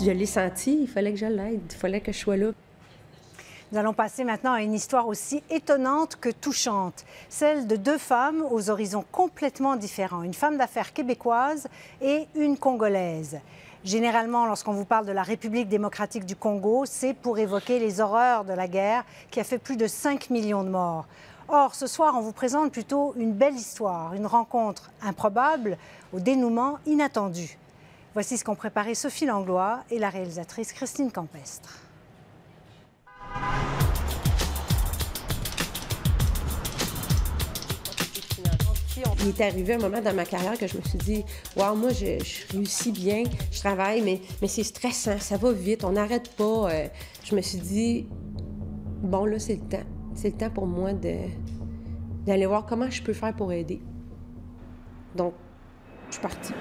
Je l'ai senti, il fallait que je l'aide, il fallait que je sois là. Nous allons passer maintenant à une histoire aussi étonnante que touchante, celle de deux femmes aux horizons complètement différents, une femme d'affaires québécoise et une congolaise. Généralement, lorsqu'on vous parle de la République démocratique du Congo, c'est pour évoquer les horreurs de la guerre qui a fait plus de 5 millions de morts. Or, ce soir, on vous présente plutôt une belle histoire, une rencontre improbable au dénouement inattendu. Voici ce qu'ont préparé Sophie Langlois et la réalisatrice Christine Campestre. Il est arrivé un moment dans ma carrière que je me suis dit « Wow, moi, je réussis bien, je travaille, mais c'est stressant, ça va vite, on n'arrête pas. » Je me suis dit « Bon, là, c'est le temps. C'est le temps pour moi d'aller voir comment je peux faire pour aider. » Donc, je suis partie.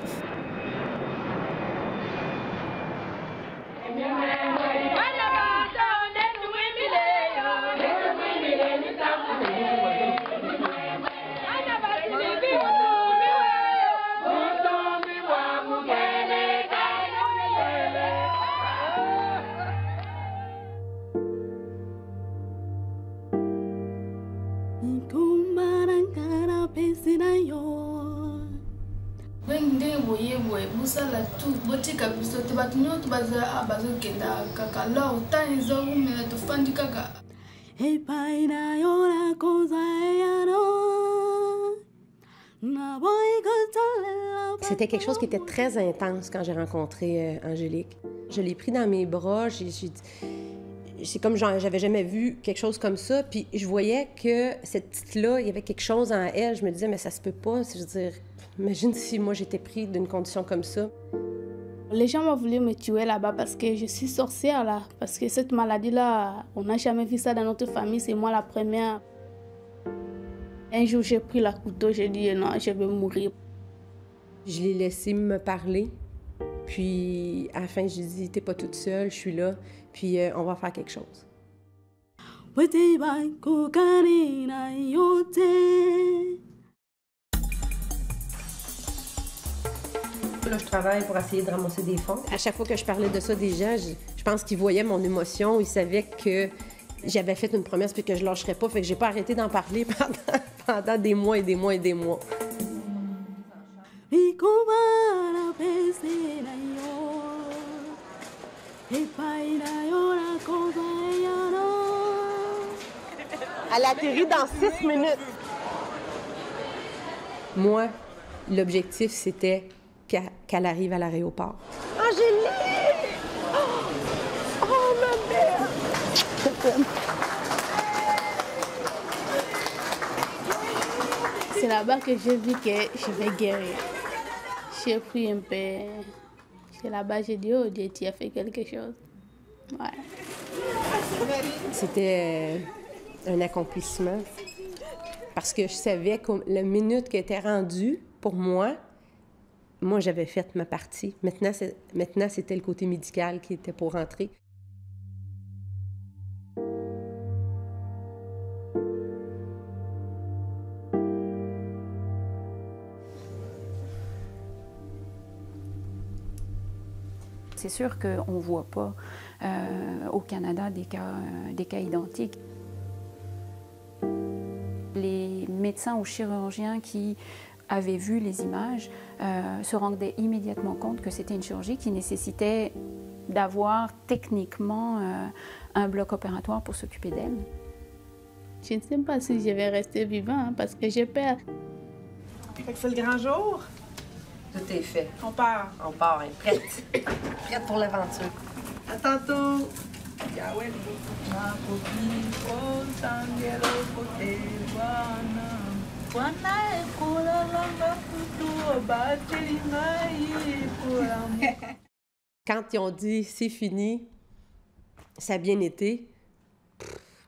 C'était quelque chose qui était très intense quand j'ai rencontré Angélique. Je l'ai pris dans mes bras, c'est comme j'avais jamais vu quelque chose comme ça, puis je voyais que cette petite-là, il y avait quelque chose en elle. Je me disais, mais ça se peut pas. Je veux dire, imagine si moi j'étais prise d'une condition comme ça. Les gens m'ont voulu me tuer là-bas parce que je suis sorcière là, parce que cette maladie-là, on n'a jamais vu ça dans notre famille, c'est moi la première. Un jour, j'ai pris la couteau, j'ai dit non, je vais mourir. Je l'ai laissé me parler, puis à la fin, j'ai dit, t'es pas toute seule, je suis là, puis on va faire quelque chose. Là, je travaille pour essayer de ramasser des fonds. À chaque fois que je parlais de ça des gens, je pense qu'ils voyaient mon émotion, ils savaient que j'avais fait une promesse puis que je lâcherais pas, fait que j'ai pas arrêté d'en parler pendant des mois et des mois et des mois. Elle atterrit dans 6 minutes. Moi, l'objectif, c'était qu'elle arrive à l'aéroport. Angélique! Oh, ma mère! C'est là-bas que j'ai vu que je vais guérir. J'ai pris un peu. C'est là-bas que j'ai dit, oh Dieu, tu as fait quelque chose. Ouais. C'était un accomplissement parce que je savais que la minute qui était rendue pour moi, j'avais fait ma partie. Maintenant, c'était le côté médical qui était pour rentrer. C'est sûr qu'on ne voit pas au Canada des cas identiques. Les médecins ou chirurgiens qui avaient vu les images se rendaient immédiatement compte que c'était une chirurgie qui nécessitait d'avoir techniquement un bloc opératoire pour s'occuper d'elle. Je ne sais pas si je vais rester vivant hein, parce que j'ai peur. Fait que c'est le grand jour. Tout est fait. On part. On part, hein, prête. Prête pour l'aventure. À tantôt. Quand ils ont dit « c'est fini », ça a bien été.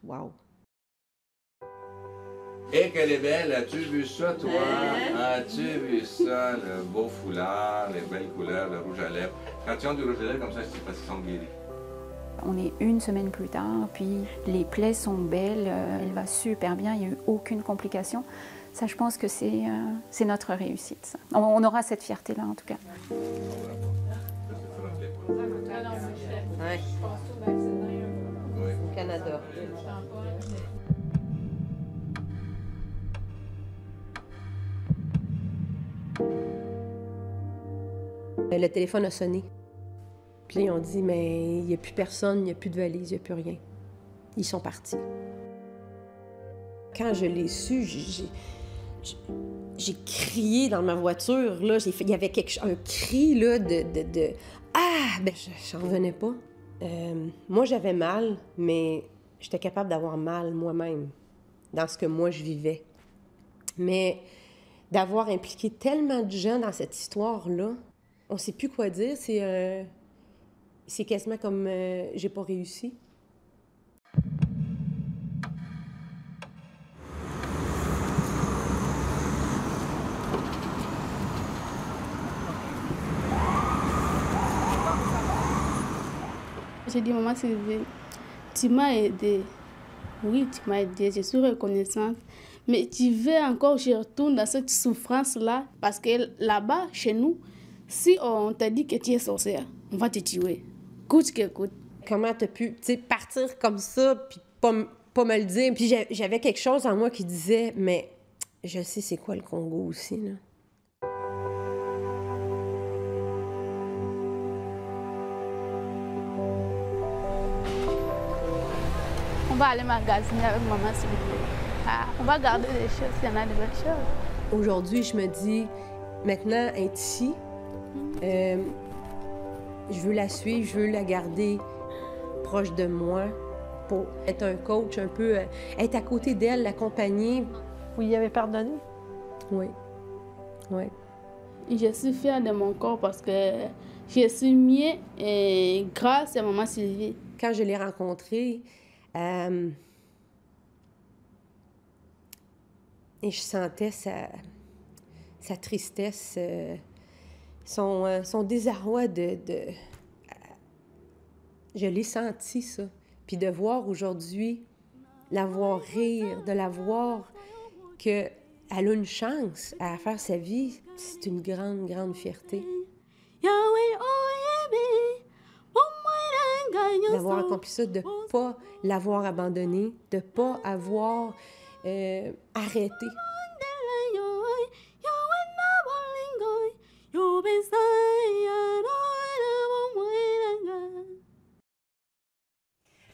Wow! Et qu'elle est belle, as-tu vu ça, toi? As-tu vu ça, le beau foulard, les belles couleurs, le rouge à lèvres? Quand ils ont du rouge à lèvres comme ça, c'est parce qu'ils sont guéris. On est une semaine plus tard, puis les plaies sont belles, elle va super bien, il n'y a eu aucune complication. Ça, je pense que c'est notre réussite. Ça. On aura cette fierté-là, en tout cas. Ouais. Au Canada. Le téléphone a sonné. Puis là, ils ont dit, mais il n'y a plus personne, il n'y a plus de valise, il n'y a plus rien. Ils sont partis. Quand je l'ai su, j'ai crié dans ma voiture. Là, il y avait un cri là, de Ah! Ben, j'en revenais pas. Moi, j'avais mal, mais j'étais capable d'avoir mal moi-même dans ce que moi, je vivais. Mais d'avoir impliqué tellement de gens dans cette histoire-là, on ne sait plus quoi dire. C'est quasiment comme j'ai pas réussi. J'ai dit, maman Sylvie, tu m'as aidée. Oui, tu m'as aidée, je suis reconnaissante. Mais tu veux encore que je retourne dans cette souffrance-là? Parce que là-bas, chez nous, si on t'a dit que tu es sorcière, on va te tuer. Coûte que coûte. Comment t'as pu partir comme ça, puis pas me le dire? Puis j'avais quelque chose en moi qui disait, mais je sais c'est quoi le Congo aussi, là. On va aller magasiner avec maman, s'il vous plaît. Ah, on va garder des choses, s'il y en a de belles choses. Aujourd'hui, je me dis, maintenant, être ici, je veux la suivre, je veux la garder proche de moi pour être un coach, un peu, être à côté d'elle, l'accompagner. Vous y avez pardonné? Oui. Oui. Je suis fière de mon corps parce que je suis mieux grâce à maman Sylvie. Quand je l'ai rencontrée, et je sentais sa tristesse, son désarroi je l'ai senti, ça. Puis de voir aujourd'hui, la voir rire, de la voir qu'elle a une chance à faire sa vie, c'est une grande, grande fierté. D'avoir accompli ça, de ne pas l'avoir abandonné, de ne pas avoir arrêté.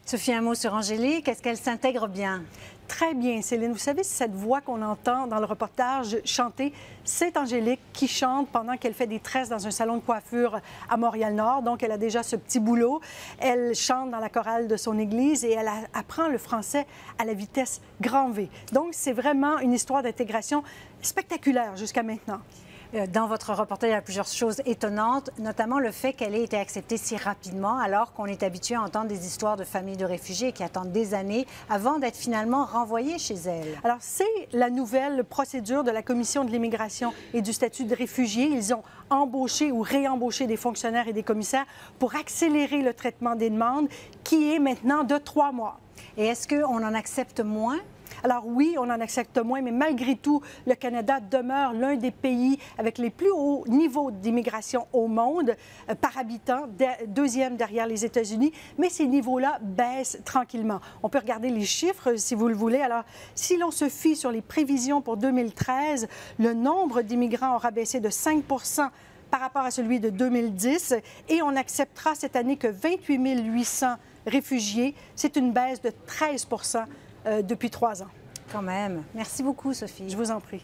Sophie, un mot sur Angélique. Est-ce qu'elle s'intègre bien? Très bien, Céline. Vous savez, cette voix qu'on entend dans le reportage chanter, c'est Angélique qui chante pendant qu'elle fait des tresses dans un salon de coiffure à Montréal-Nord. Donc, elle a déjà ce petit boulot. Elle chante dans la chorale de son église et elle apprend le français à la vitesse grand V. Donc, c'est vraiment une histoire d'intégration spectaculaire jusqu'à maintenant. Dans votre reportage, il y a plusieurs choses étonnantes, notamment le fait qu'elle ait été acceptée si rapidement, alors qu'on est habitué à entendre des histoires de familles de réfugiés qui attendent des années avant d'être finalement renvoyées chez elles. Alors, c'est la nouvelle procédure de la Commission de l'immigration et du statut de réfugié. Ils ont embauché ou réembauché des fonctionnaires et des commissaires pour accélérer le traitement des demandes, qui est maintenant de 3 mois. Et est-ce qu'on en accepte moins? Alors oui, on en accepte moins, mais malgré tout, le Canada demeure l'un des pays avec les plus hauts niveaux d'immigration au monde par habitant, deuxième derrière les États-Unis, mais ces niveaux-là baissent tranquillement. On peut regarder les chiffres si vous le voulez. Alors, si l'on se fie sur les prévisions pour 2013, le nombre d'immigrants aura baissé de 5 % par rapport à celui de 2010 et on acceptera cette année que 28 800 réfugiés. C'est une baisse de 13 % depuis 3 ans. Quand même. Merci beaucoup, Sophie. Je vous en prie.